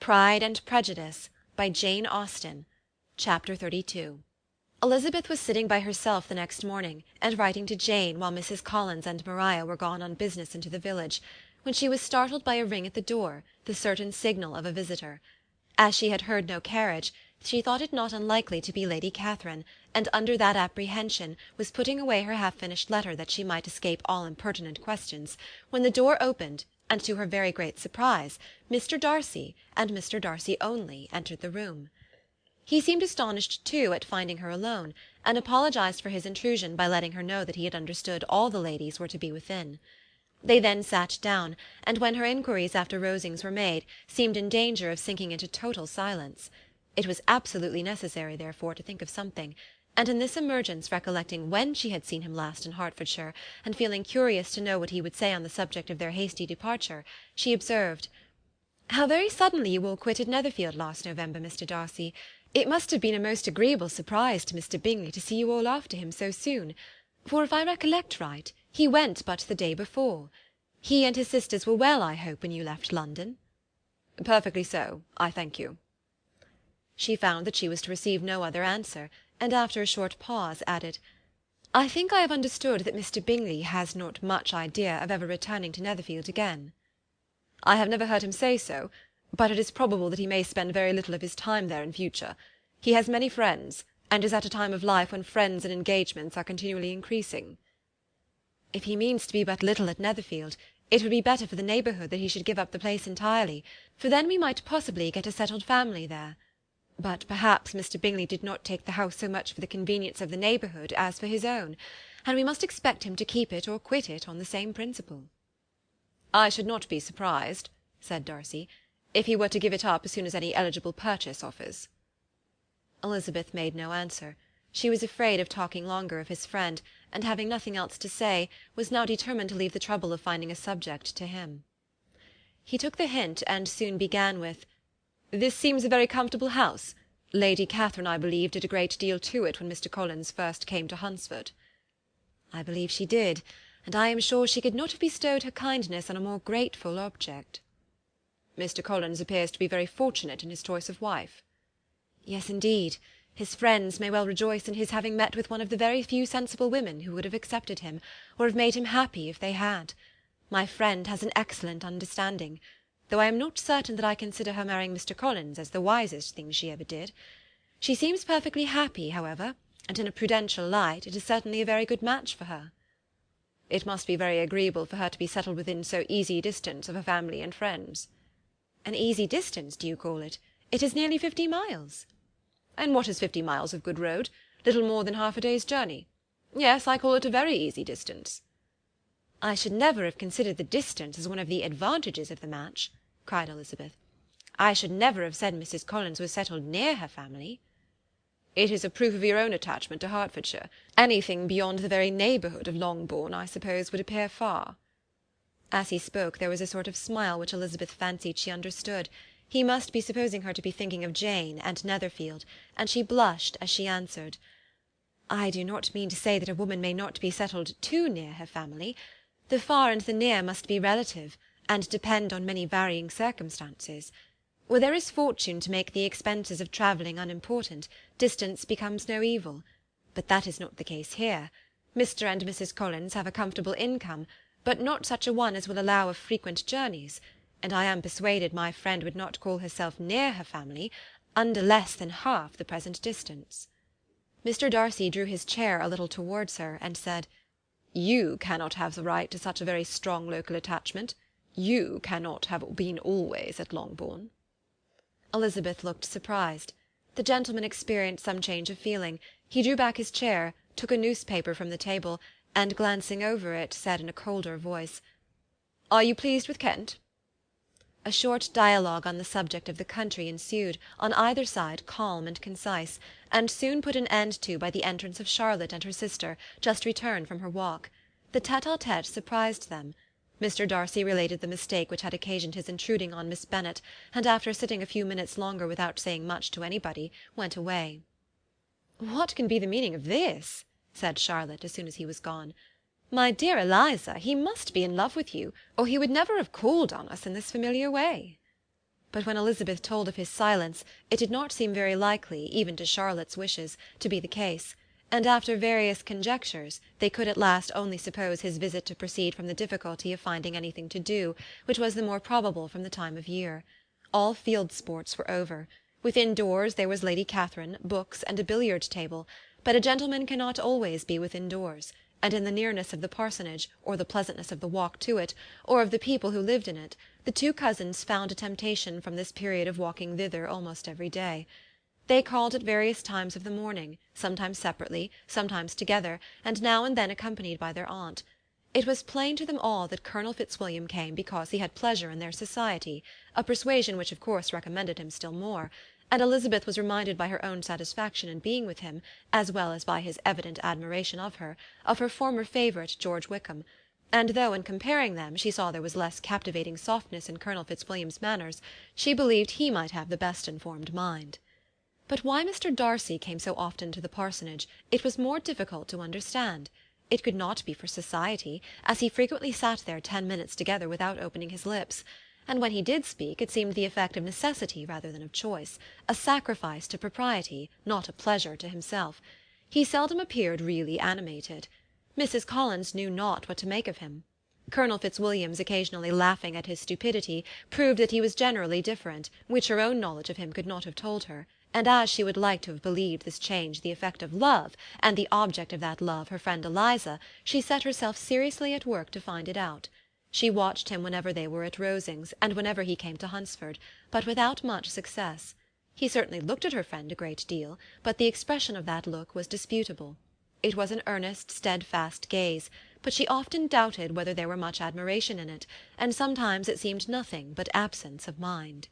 Pride and Prejudice, by Jane Austen. Chapter 32. Elizabeth was sitting by herself the next morning, and writing to Jane while Mrs. Collins and Maria were gone on business into the village, when she was startled by a ring at the door, the certain signal of a visitor. As she had heard no carriage, she thought it not unlikely to be Lady Catherine, and under that apprehension was putting away her half-finished letter that she might escape all impertinent questions, when the door opened, and to her very great surprise, Mr. Darcy, and Mr. Darcy only, entered the room. He seemed astonished, too, at finding her alone, and apologized for his intrusion by letting her know that he had understood all the ladies were to be within. They then sat down, and when her inquiries after Rosings were made, seemed in danger of sinking into total silence. It was absolutely necessary, therefore, to think of something, and in this emergence, recollecting when she had seen him last in Hertfordshire, and feeling curious to know what he would say on the subject of their hasty departure, she observed, "How very suddenly you all quitted Netherfield last November, Mr. Darcy. It must have been a most agreeable surprise to Mr. Bingley to see you all after him so soon, for if I recollect right, he went but the day before. He and his sisters were well, I hope, when you left London?" "Perfectly so, I thank you." She found that she was to receive no other answer, and after a short pause added, "I think I have understood that Mr. Bingley has not much idea of ever returning to Netherfield again." "I have never heard him say so, but it is probable that he may spend very little of his time there in future. He has many friends, and is at a time of life when friends and engagements are continually increasing." "If he means to be but little at Netherfield, it would be better for the neighbourhood that he should give up the place entirely, for then we might possibly get a settled family there. But perhaps Mr. Bingley did not take the house so much for the convenience of the neighbourhood as for his own, and we must expect him to keep it or quit it on the same principle." "I should not be surprised," said Darcy, "if he were to give it up as soon as any eligible purchase offers." Elizabeth made no answer. She was afraid of talking longer of his friend, and having nothing else to say, was now determined to leave the trouble of finding a subject to him. He took the hint, and soon began with, "This seems a very comfortable house. Lady Catherine, I believe, did a great deal to it when Mr. Collins first came to Hunsford." "I believe she did, and I am sure she could not have bestowed her kindness on a more grateful object." "Mr. Collins appears to be very fortunate in his choice of wife." "Yes, indeed. His friends may well rejoice in his having met with one of the very few sensible women who would have accepted him, or have made him happy if they had. My friend has an excellent understanding, though I am not certain that I consider her marrying Mr. Collins as the wisest thing she ever did. She seems perfectly happy, however, and in a prudential light it is certainly a very good match for her." "It must be very agreeable for her to be settled within so easy distance of her family and friends." "An easy distance, do you call it? It is nearly 50 miles." "And what is 50 miles of good road? Little more than half a day's journey. Yes, I call it a very easy distance." "I should never have considered the distance as one of the advantages of the match," cried Elizabeth. "I should never have said Mrs. Collins was settled near her family." "It is a proof of your own attachment to Hertfordshire. Anything beyond the very neighbourhood of Longbourn, I suppose, would appear far." As he spoke there was a sort of smile which Elizabeth fancied she understood. He must be supposing her to be thinking of Jane and Netherfield, and she blushed as she answered, "I do not mean to say that a woman may not be settled too near her family. The far and the near must be relative, and depend on many varying circumstances. Where there is fortune to make the expenses of travelling unimportant, distance becomes no evil. But that is not the case here. Mr. and Mrs. Collins have a comfortable income, but not such a one as will allow of frequent journeys, and I am persuaded my friend would not call herself near her family under less than half the present distance." Mr. Darcy drew his chair a little towards her, and said, "You cannot have the right to such a very strong local attachment. You cannot have been always at Longbourn." Elizabeth looked surprised. The gentleman experienced some change of feeling. He drew back his chair, took a newspaper from the table, and glancing over it, said in a colder voice, "Are you pleased with Kent?" A short dialogue on the subject of the country ensued, on either side calm and concise, and soon put an end to by the entrance of Charlotte and her sister, just returned from her walk. The tête-à-tête surprised them. Mr. Darcy related the mistake which had occasioned his intruding on Miss Bennet, and after sitting a few minutes longer without saying much to anybody, went away. "What can be the meaning of this?" said Charlotte, as soon as he was gone. "My dear Eliza, he must be in love with you, or he would never have called on us in this familiar way." but when Elizabeth told of his silence, it did not seem very likely, even to Charlotte's wishes, to be the case, and after various conjectures they could at last only suppose his visit to proceed from the difficulty of finding anything to do, which was the more probable from the time of year. All field sports were over. Within doors there was Lady Catherine, books, and a billiard-table, but a gentleman cannot always be within doors, and in the nearness of the parsonage, or the pleasantness of the walk to it, or of the people who lived in it, the two cousins found a temptation from this period of walking thither almost every day. They called at various times of the morning, sometimes separately, sometimes together, and now and then accompanied by their aunt. It was plain to them all that Colonel Fitzwilliam came because he had pleasure in their society, a persuasion which of course recommended him still more, and Elizabeth was reminded by her own satisfaction in being with him, as well as by his evident admiration of her former favourite George Wickham, and though in comparing them she saw there was less captivating softness in Colonel Fitzwilliam's manners, she believed he might have the best informed mind. But why Mr. Darcy came so often to the parsonage it was more difficult to understand. It could not be for society, as he frequently sat there 10 minutes together without opening his lips, and when he did speak it seemed the effect of necessity rather than of choice, a sacrifice to propriety, not a pleasure to himself. He seldom appeared really animated. Mrs. Collins knew not what to make of him. Colonel Fitzwilliam's occasionally laughing at his stupidity proved that he was generally different, which her own knowledge of him could not have told her, and as she would like to have believed this change the effect of love, and the object of that love her friend Eliza, she set herself seriously at work to find it out. She watched him whenever they were at Rosings, and whenever he came to Hunsford, but without much success. He certainly looked at her friend a great deal, but the expression of that look was disputable. It was an earnest, steadfast gaze, but she often doubted whether there were much admiration in it, and sometimes it seemed nothing but absence of mind.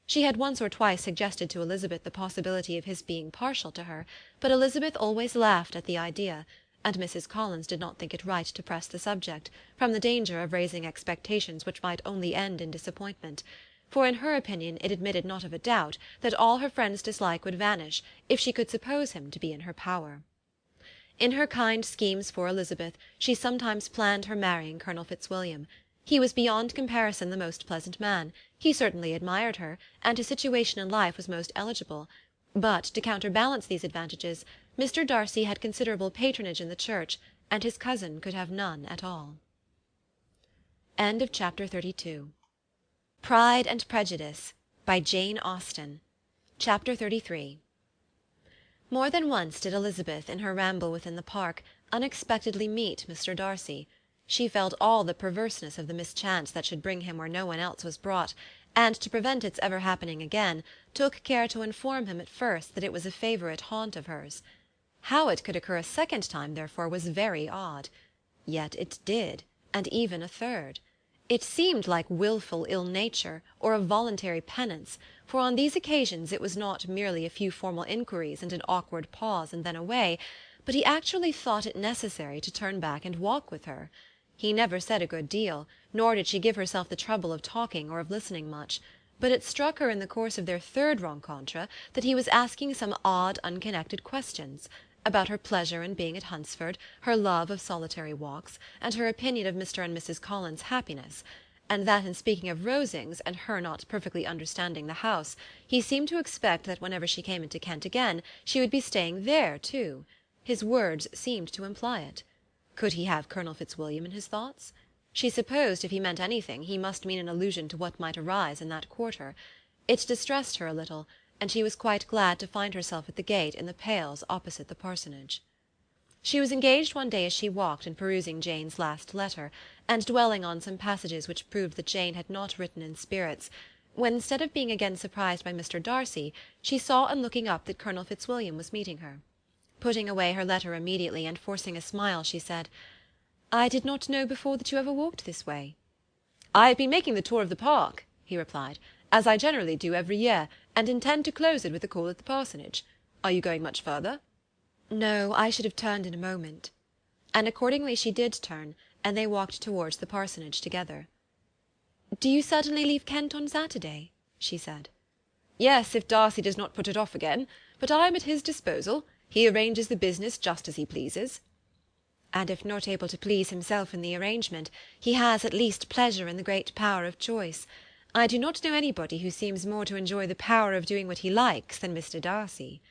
She had once or twice suggested to Elizabeth the possibility of his being partial to her, but Elizabeth always laughed at the idea, and Mrs. Collins did not think it right to press the subject, from the danger of raising expectations which might only end in disappointment, for in her opinion it admitted not of a doubt that all her friend's dislike would vanish if she could suppose him to be in her power. In her kind schemes for Elizabeth she sometimes planned her marrying Colonel Fitzwilliam. He was beyond comparison the most pleasant man, he certainly admired her, and his situation in life was most eligible, but, to counterbalance these advantages, Mr. Darcy had considerable patronage in the church, and his cousin could have none at all. Chapter 32. Pride and Prejudice, by Jane Austen. Chapter 33. More than once did Elizabeth, in her ramble within the park, unexpectedly meet Mr. Darcy. She felt all the perverseness of the mischance that should bring him where no one else was brought, and, to prevent its ever happening again, took care to inform him at first that it was a favourite haunt of hers. How it could occur a second time, therefore, was very odd. Yet it did, and even a third. It seemed like wilful ill-nature, or a voluntary penance, for on these occasions it was not merely a few formal inquiries and an awkward pause and then away, but he actually thought it necessary to turn back and walk with her. He never said a good deal, nor did she give herself the trouble of talking or of listening much, but it struck her in the course of their third rencontre that he was asking some odd unconnected questions, about her pleasure in being at Hunsford, her love of solitary walks, and her opinion of Mr. and Mrs. Collins's happiness, and that in speaking of Rosings, and her not perfectly understanding the house, he seemed to expect that whenever she came into Kent again she would be staying there too. His words seemed to imply it. Could he have Colonel Fitzwilliam in his thoughts? She supposed if he meant anything he must mean an allusion to what might arise in that quarter. It distressed her a little, and she was quite glad to find herself at the gate in the pales opposite the parsonage. She was engaged one day as she walked in perusing Jane's last letter, and dwelling on some passages which proved that Jane had not written in spirits, when instead of being again surprised by Mr. Darcy, she saw on looking up that Colonel Fitzwilliam was meeting her. Putting away her letter immediately, and forcing a smile, she said, "I did not know before that you ever walked this way." "I have been making the tour of the park," he replied, "as I generally do every year, and intend to close it with a call at the parsonage. Are you going much further?" "No, I should have turned in a moment." And accordingly she did turn, and they walked towards the parsonage together. "Do you certainly leave Kent on Saturday?" she said. "Yes, if Darcy does not put it off again, but I am at his disposal. He arranges the business just as he pleases." "And if not able to please himself in the arrangement, he has at least pleasure in the great power of choice. I do not know anybody who seems more to enjoy the power of doing what he likes than Mr. Darcy."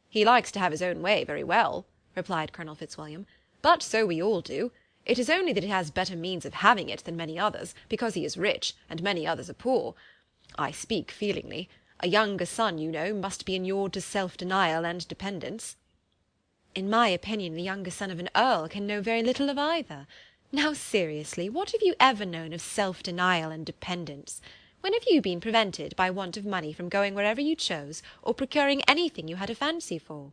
"He likes to have his own way very well," replied Colonel Fitzwilliam, "but so we all do. It is only that he has better means of having it than many others, because he is rich, and many others are poor. I speak feelingly. A younger son, you know, must be inured to self-denial and dependence." "In my opinion, the younger son of an earl can know very little of either. Now, seriously, what have you ever known of self-denial and dependence? When have you been prevented by want of money from going wherever you chose, or procuring anything you had a fancy for?"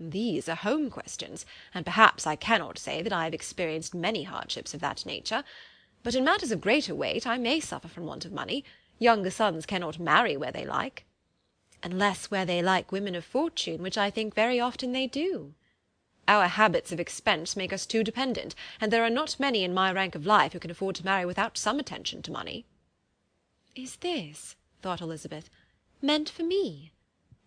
"These are home questions, and perhaps I cannot say that I have experienced many hardships of that nature. But in matters of greater weight I may suffer from want of money. Younger sons cannot marry where they like." "Unless where they like women of fortune, which I think very often they do." "Our habits of expense make us too dependent, and there are not many in my rank of life who can afford to marry without some attention to money." "Is this," thought Elizabeth, "meant for me?"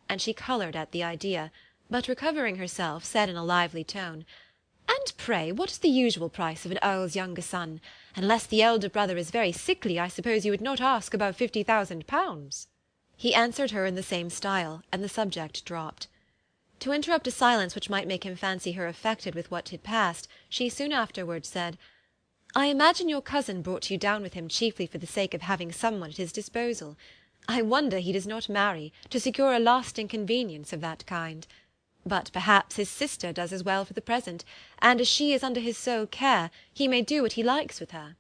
And she coloured at the idea, but recovering herself, said in a lively tone, "And pray, what is the usual price of an earl's younger son? Unless the elder brother is very sickly, I suppose you would not ask above 50,000 pounds." He answered her in the same style, and the subject dropped. To interrupt a silence which might make him fancy her affected with what had passed, she soon afterwards said, "I imagine your cousin brought you down with him chiefly for the sake of having someone at his disposal. I wonder he does not marry, to secure a lasting convenience of that kind. But perhaps his sister does as well for the present, and as she is under his sole care, he may do what he likes with her."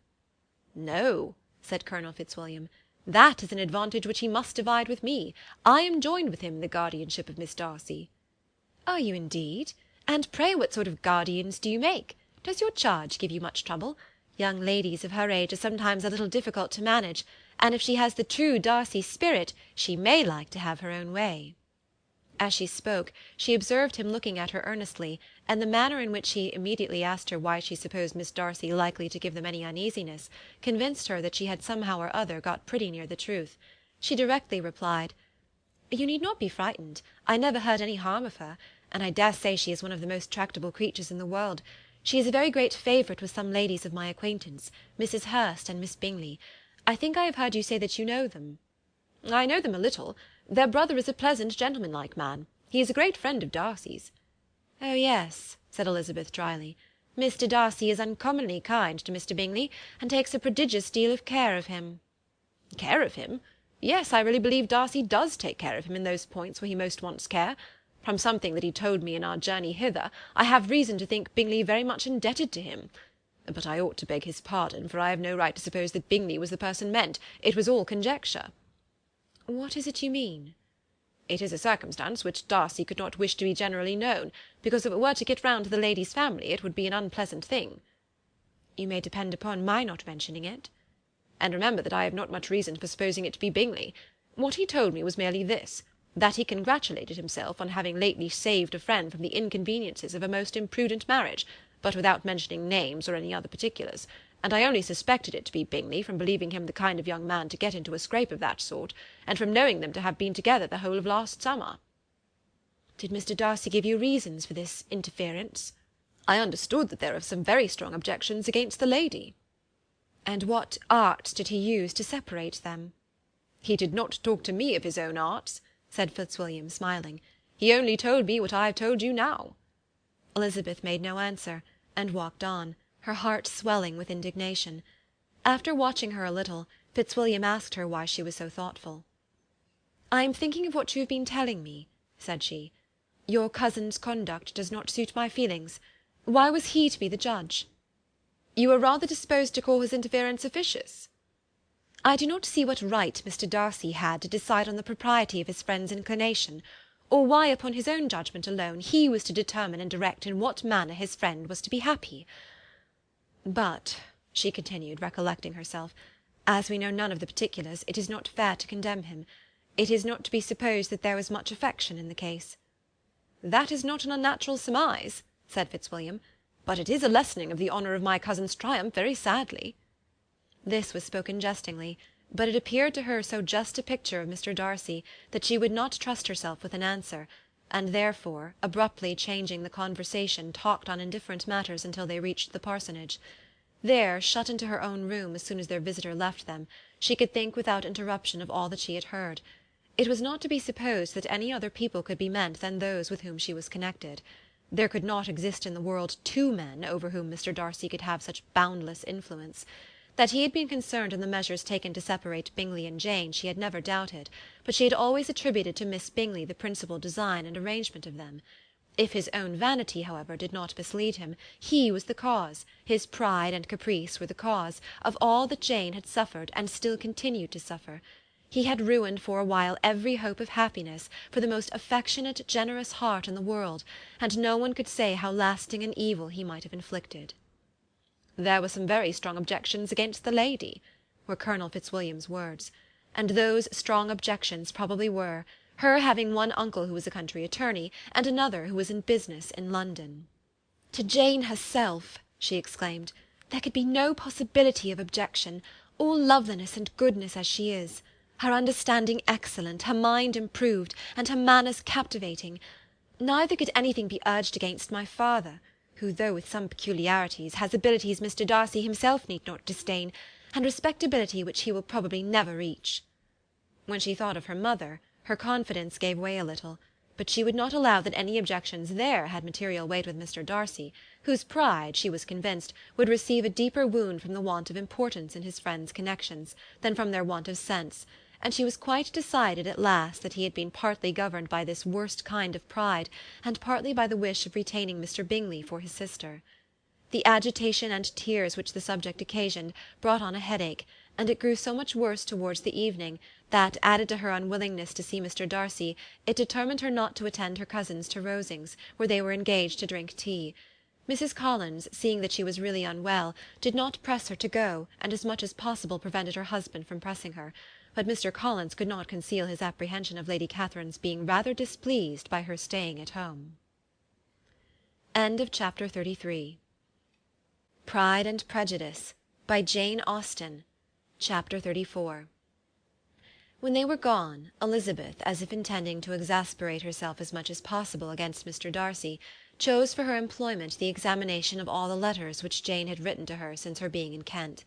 "No," said Colonel Fitzwilliam, "that is an advantage which he must divide with me. I am joined with him in the guardianship of Miss Darcy." "Are you indeed? And pray what sort of guardians do you make? Does your charge give you much trouble? Young ladies of her age are sometimes a little difficult to manage, and if she has the true Darcy spirit, she may like to have her own way." As she spoke, she observed him looking at her earnestly, and the manner in which he immediately asked her why she supposed Miss Darcy likely to give them any uneasiness, convinced her that she had somehow or other got pretty near the truth. She directly replied, "You need not be frightened. I never heard any harm of her, and I dare say she is one of the most tractable creatures in the world. She is a very great favourite with some ladies of my acquaintance, Mrs. Hurst and Miss Bingley. I think I have heard you say that you know them." "I know them a little. Their brother is a pleasant, gentlemanlike man. He is a great friend of Darcy's." "Oh, yes," said Elizabeth dryly. "Mr. Darcy is uncommonly kind to Mr. Bingley, and takes a prodigious deal of care of him." "Care of him? Yes, I really believe Darcy does take care of him in those points where he most wants care. From something that he told me in our journey hither, I have reason to think Bingley very much indebted to him. But I ought to beg his pardon, for I have no right to suppose that Bingley was the person meant. It was all conjecture." "What is it you mean?" "It is a circumstance which Darcy could not wish to be generally known, because if it were to get round to the lady's family, it would be an unpleasant thing." "You may depend upon my not mentioning it." "And remember that I have not much reason for supposing it to be Bingley. What he told me was merely this, that he congratulated himself on having lately saved a friend from the inconveniences of a most imprudent marriage, but without mentioning names or any other particulars, and I only suspected it to be Bingley from believing him the kind of young man to get into a scrape of that sort, and from knowing them to have been together the whole of last summer." "Did Mr. Darcy give you reasons for this interference?" "I understood that there are some very strong objections against the lady." "And what arts did he use to separate them?" "He did not talk to me of his own arts," said Fitzwilliam, smiling. "He only told me what I have told you now." Elizabeth made no answer, and walked on, her heart swelling with indignation. After watching her a little, Fitzwilliam asked her why she was so thoughtful. "I am thinking of what you have been telling me," said she. "Your cousin's conduct does not suit my feelings. Why was he to be the judge?" "You are rather disposed to call his interference officious?" "I do not see what right Mr. Darcy had to decide on the propriety of his friend's inclination, or why upon his own judgment alone he was to determine and direct in what manner his friend was to be happy. But," she continued, recollecting herself, "as we know none of the particulars, it is not fair to condemn him. It is not to be supposed that there was much affection in the case." "That is not an unnatural surmise," said Fitzwilliam, "but it is a lessening of the honour of my cousin's triumph very sadly." This was spoken jestingly, but it appeared to her so just a picture of Mr. Darcy that she would not trust herself with an answer, and therefore, abruptly changing the conversation, talked on indifferent matters until they reached the parsonage. There, shut into her own room as soon as their visitor left them, she could think without interruption of all that she had heard. It was not to be supposed that any other people could be meant than those with whom she was connected. There could not exist in the world two men over whom Mr. Darcy could have such boundless influence. That he had been concerned in the measures taken to separate Bingley and Jane she had never doubted, but she had always attributed to Miss Bingley the principal design and arrangement of them. If his own vanity, however, did not mislead him, he was the cause, his pride and caprice were the cause, of all that Jane had suffered and still continued to suffer. He had ruined for a while every hope of happiness for the most affectionate, generous heart in the world, and no one could say how lasting an evil he might have inflicted. "There were some very strong objections against the lady," were Colonel Fitzwilliam's words, and those strong objections probably were, her having one uncle who was a country attorney, and another who was in business in London. "To Jane herself," she exclaimed, "there could be no possibility of objection, all loveliness and goodness as she is. Her understanding excellent, her mind improved, and her manners captivating. Neither could anything be urged against my father, who, though with some peculiarities, has abilities Mr. Darcy himself need not disdain, and respectability which he will probably never reach." When she thought of her mother, her confidence gave way a little, but she would not allow that any objections there had material weight with Mr. Darcy, whose pride, she was convinced, would receive a deeper wound from the want of importance in his friends' connections than from their want of sense, and she was quite decided at last that he had been partly governed by this worst kind of pride, and partly by the wish of retaining Mr. Bingley for his sister. The agitation and tears which the subject occasioned brought on a headache, and it grew so much worse towards the evening that, added to her unwillingness to see Mr. Darcy, it determined her not to attend her cousins to Rosings, where they were engaged to drink tea. Mrs. Collins, seeing that she was really unwell, did not press her to go, and as much as possible prevented her husband from pressing her, but Mr. Collins could not conceal his apprehension of Lady Catherine's being rather displeased by her staying at home. Chapter 33. Pride and Prejudice, by Jane Austen. Chapter 34. When they were gone, Elizabeth, as if intending to exasperate herself as much as possible against Mr. Darcy, chose for her employment the examination of all the letters which Jane had written to her since her being in Kent.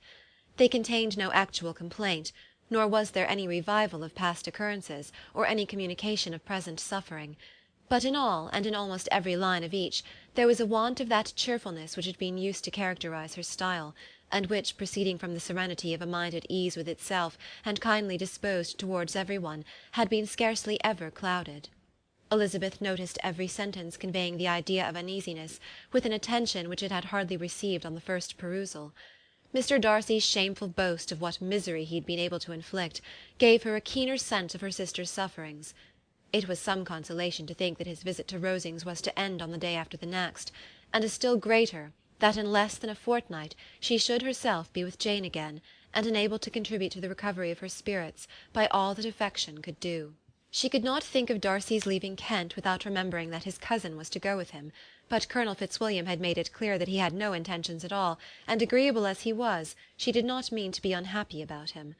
They contained no actual complaint, nor was there any revival of past occurrences, or any communication of present suffering. But in all, and in almost every line of each, there was a want of that cheerfulness which had been used to characterize her style, and which, proceeding from the serenity of a mind at ease with itself, and kindly disposed towards every one, had been scarcely ever clouded. Elizabeth noticed every sentence conveying the idea of uneasiness, with an attention which it had hardly received on the first perusal. Mr. Darcy's shameful boast of what misery he had been able to inflict gave her a keener sense of her sister's sufferings. It was some consolation to think that his visit to Rosings was to end on the day after the next, and a still greater, that in less than a fortnight she should herself be with Jane again, and enabled to contribute to the recovery of her spirits by all that affection could do. She could not think of Darcy's leaving Kent without remembering that his cousin was to go with him, but Colonel Fitzwilliam had made it clear that he had no intentions at all, and agreeable as he was, she did not mean to be unhappy about him.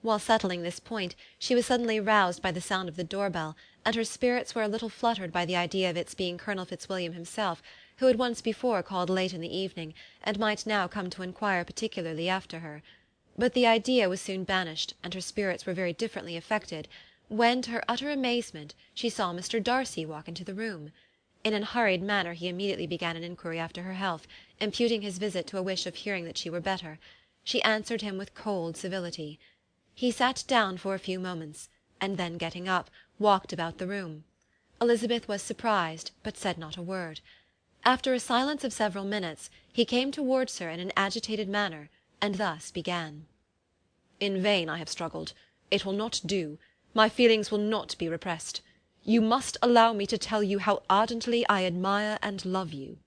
While settling this point, she was suddenly roused by the sound of the door-bell, and her spirits were a little fluttered by the idea of its being Colonel Fitzwilliam himself, who had once before called late in the evening, and might now come to inquire particularly after her. But the idea was soon banished, and her spirits were very differently affected, when, to her utter amazement, she saw Mr. Darcy walk into the room. In an hurried manner he immediately began an inquiry after her health, imputing his visit to a wish of hearing that she were better. She answered him with cold civility. He sat down for a few moments, and then getting up, walked about the room. Elizabeth was surprised, but said not a word. After a silence of several minutes, he came towards her in an agitated manner, and thus began. "In vain I have struggled. It will not do. My feelings will not be repressed. You must allow me to tell you how ardently I admire and love you."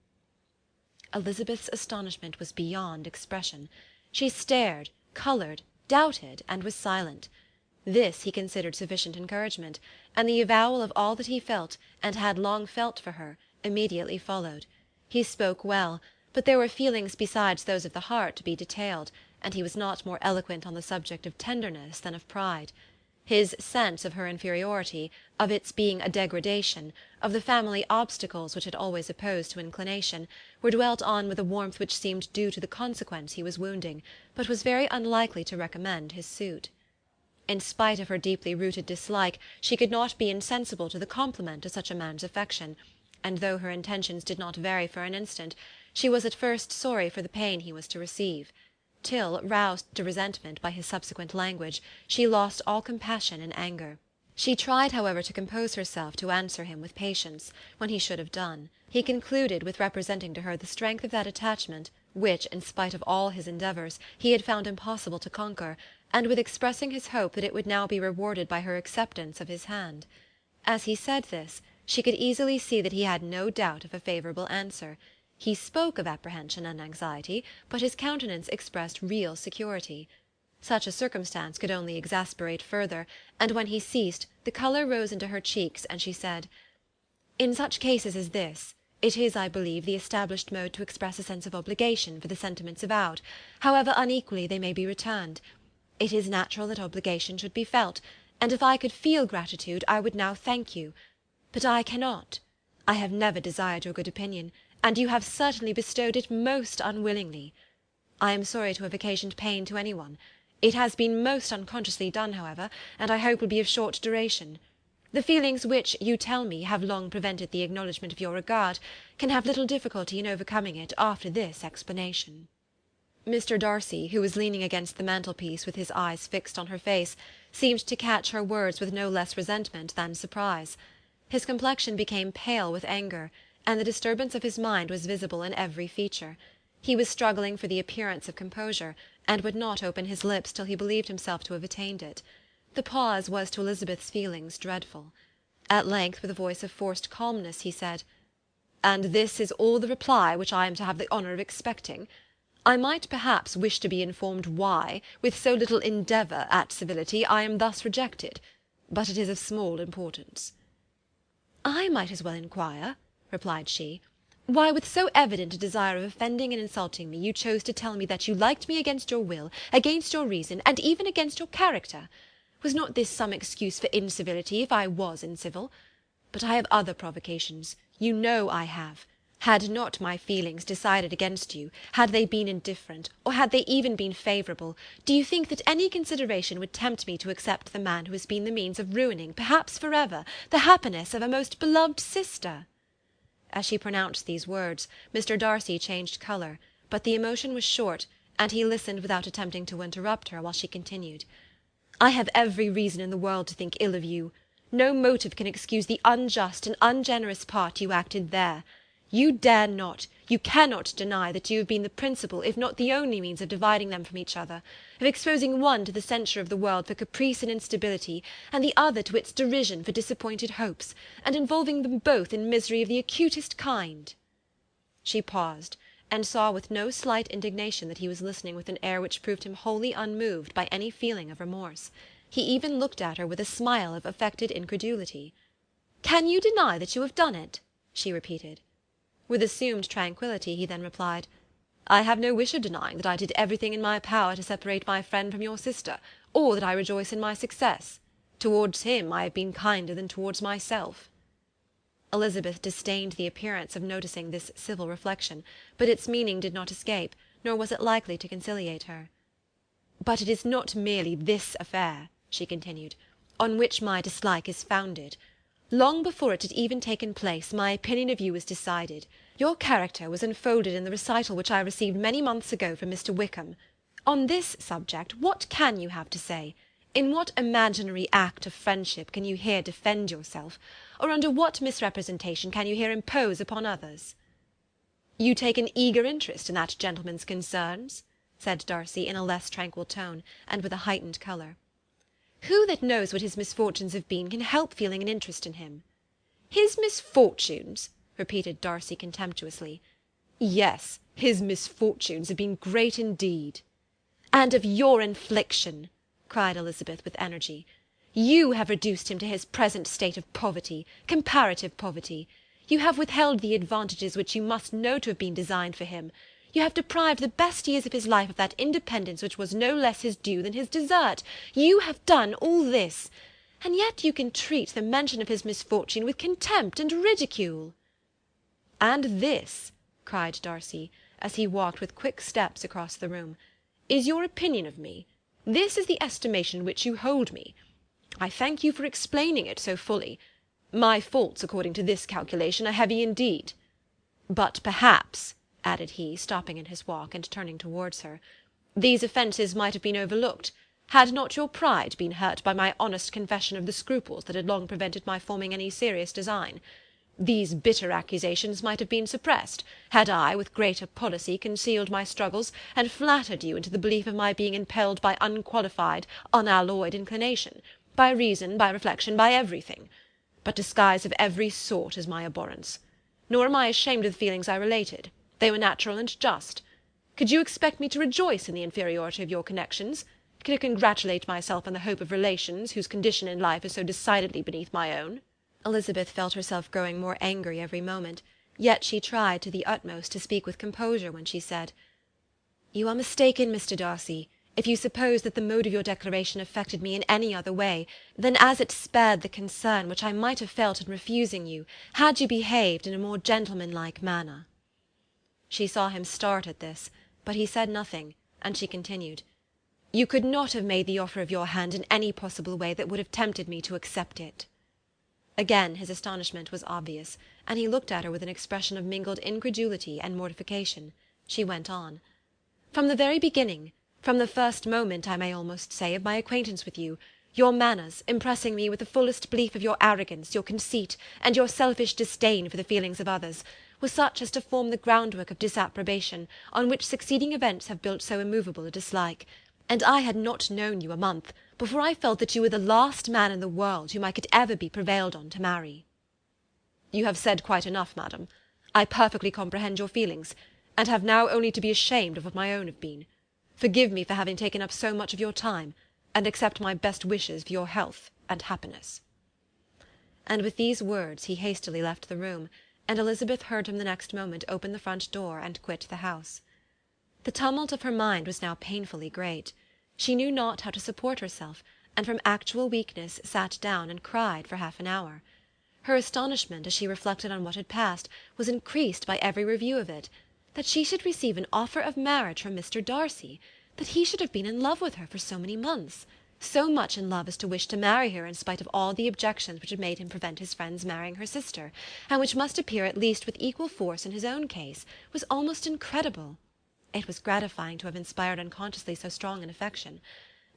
Elizabeth's astonishment was beyond expression. She stared, coloured, doubted, and was silent. This he considered sufficient encouragement, and the avowal of all that he felt, and had long felt for her, immediately followed. He spoke well, but there were feelings besides those of the heart to be detailed, and he was not more eloquent on the subject of tenderness than of pride. His sense of her inferiority, of its being a degradation, of the family obstacles which had always opposed to inclination, were dwelt on with a warmth which seemed due to the consequence he was wounding, but was very unlikely to recommend his suit. In spite of her deeply rooted dislike, she could not be insensible to the compliment of such a man's affection, and though her intentions did not vary for an instant, she was at first sorry for the pain he was to receive, till, roused to resentment by his subsequent language, she lost all compassion in anger. She tried, however, to compose herself to answer him with patience, when he should have done. He concluded with representing to her the strength of that attachment which, in spite of all his endeavours, he had found impossible to conquer, and with expressing his hope that it would now be rewarded by her acceptance of his hand. As he said this, she could easily see that he had no doubt of a favourable answer. He spoke of apprehension and anxiety, but his countenance expressed real security. Such a circumstance could only exasperate further, and when he ceased, the colour rose into her cheeks, and she said, "In such cases as this, it is, I believe, the established mode to express a sense of obligation for the sentiments avowed, however unequally they may be returned. It is natural that obligation should be felt, and if I could feel gratitude, I would now thank you. But I cannot. I have never desired your good opinion, and you have certainly bestowed it most unwillingly. I am sorry to have occasioned pain to any one. It has been most unconsciously done, however, and I hope will be of short duration. The feelings which, you tell me, have long prevented the acknowledgment of your regard, can have little difficulty in overcoming it after this explanation." Mr. Darcy, who was leaning against the mantelpiece with his eyes fixed on her face, seemed to catch her words with no less resentment than surprise. His complexion became pale with anger, and the disturbance of his mind was visible in every feature. He was struggling for the appearance of composure, and would not open his lips till he believed himself to have attained it. The pause was to Elizabeth's feelings dreadful. At length, with a voice of forced calmness, he said, "And this is all the reply which I am to have the honour of expecting? I might perhaps wish to be informed why, with so little endeavour at civility, I am thus rejected, but it is of small importance." "I might as well inquire," replied she, "why, with so evident a desire of offending and insulting me, you chose to tell me that you liked me against your will, against your reason, and even against your character. Was not this some excuse for incivility, if I was incivil? But I have other provocations, you know I have. Had not my feelings decided against you, had they been indifferent, or had they even been favourable, do you think that any consideration would tempt me to accept the man who has been the means of ruining, perhaps for ever, the happiness of a most beloved sister?" As she pronounced these words, Mr. Darcy changed colour, but the emotion was short, and he listened without attempting to interrupt her, while she continued, "I have every reason in the world to think ill of you. No motive can excuse the unjust and ungenerous part you acted there. You dare not, you cannot deny that you have been the principal, if not the only means of dividing them from each other, of exposing one to the censure of the world for caprice and instability, and the other to its derision for disappointed hopes, and involving them both in misery of the acutest kind." She paused, and saw with no slight indignation that he was listening with an air which proved him wholly unmoved by any feeling of remorse. He even looked at her with a smile of affected incredulity. "Can you deny that you have done it?" she repeated. With assumed tranquillity he then replied, "I have no wish of denying that I did everything in my power to separate my friend from your sister, or that I rejoice in my success. Towards him I have been kinder than towards myself." Elizabeth disdained the appearance of noticing this civil reflection, but its meaning did not escape, nor was it likely to conciliate her. "But it is not merely this affair," she continued, "on which my dislike is founded. Long before it had even taken place, my opinion of you was decided. Your character was unfolded in the recital which I received many months ago from Mr. Wickham. On this subject, what can you have to say? In what imaginary act of friendship can you here defend yourself, or under what misrepresentation can you here impose upon others?" "You take an eager interest in that gentleman's concerns?" said Darcy, in a less tranquil tone, and with a heightened colour. "Who that knows what his misfortunes have been can help feeling an interest in him?" "His misfortunes!" repeated Darcy contemptuously. "Yes, his misfortunes have been great indeed." "And of your infliction," cried Elizabeth with energy. "You have reduced him to his present state of poverty, comparative poverty. You have withheld the advantages which you must know to have been designed for him. You have deprived the best years of his life of that independence which was no less his due than his desert. You have done all this, and yet you can treat the mention of his misfortune with contempt and ridicule." "And this," cried Darcy, as he walked with quick steps across the room, "is your opinion of me? This is the estimation in which you hold me? I thank you for explaining it so fully. My faults, according to this calculation, are heavy indeed. But perhaps," added he, stopping in his walk, and turning towards her, "these offences might have been overlooked, had not your pride been hurt by my honest confession of the scruples that had long prevented my forming any serious design. These bitter accusations might have been suppressed, had I, with greater policy, concealed my struggles, and flattered you into the belief of my being impelled by unqualified, unalloyed inclination, by reason, by reflection, by everything. But disguise of every sort is my abhorrence. Nor am I ashamed of the feelings I related. They were natural and just. Could you expect me to rejoice in the inferiority of your connections? To congratulate myself on the hope of relations whose condition in life is so decidedly beneath my own?" Elizabeth felt herself growing more angry every moment, yet she tried to the utmost to speak with composure when she said, "You are mistaken, Mr. Darcy, if you suppose that the mode of your declaration affected me in any other way than as it spared the concern which I might have felt in refusing you, had you behaved in a more gentlemanlike manner." She saw him start at this, but he said nothing, and she continued, "You could not have made the offer of your hand in any possible way that would have tempted me to accept it." Again his astonishment was obvious, and he looked at her with an expression of mingled incredulity and mortification. She went on, "From the very beginning, from the first moment, I may almost say, of my acquaintance with you, your manners, impressing me with the fullest belief of your arrogance, your conceit, and your selfish disdain for the feelings of others, was such as to form the groundwork of disapprobation, on which succeeding events have built so immovable a dislike, and I had not known you a month before I felt that you were the last man in the world whom I could ever be prevailed on to marry." "You have said quite enough, madam. I perfectly comprehend your feelings, and have now only to be ashamed of what my own have been. Forgive me for having taken up so much of your time, and accept my best wishes for your health and happiness." And with these words he hastily left the room, and Elizabeth heard him the next moment open the front door and quit the house. The tumult of her mind was now painfully great. She knew not how to support herself, and from actual weakness sat down and cried for half an hour. Her astonishment, as she reflected on what had passed, was increased by every review of it. That she should receive an offer of marriage from Mr. Darcy, that he should have been in love with her for so many months, so much in love as to wish to marry her in spite of all the objections which had made him prevent his friends marrying her sister, and which must appear at least with equal force in his own case, was almost incredible. It was gratifying to have inspired unconsciously so strong an affection.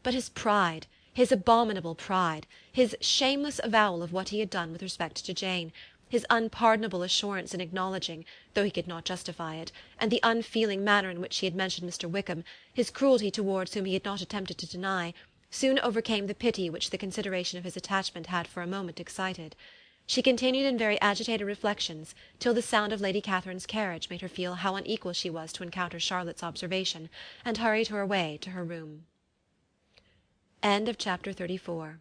But his pride, his abominable pride, his shameless avowal of what he had done with respect to Jane, his unpardonable assurance in acknowledging, though he could not justify it, and the unfeeling manner in which he had mentioned Mr. Wickham, his cruelty towards whom he had not attempted to deny, soon overcame the pity which the consideration of his attachment had for a moment excited. She continued in very agitated reflections, till the sound of Lady Catherine's carriage made her feel how unequal she was to encounter Charlotte's observation, and hurried her away to her room. Chapter 34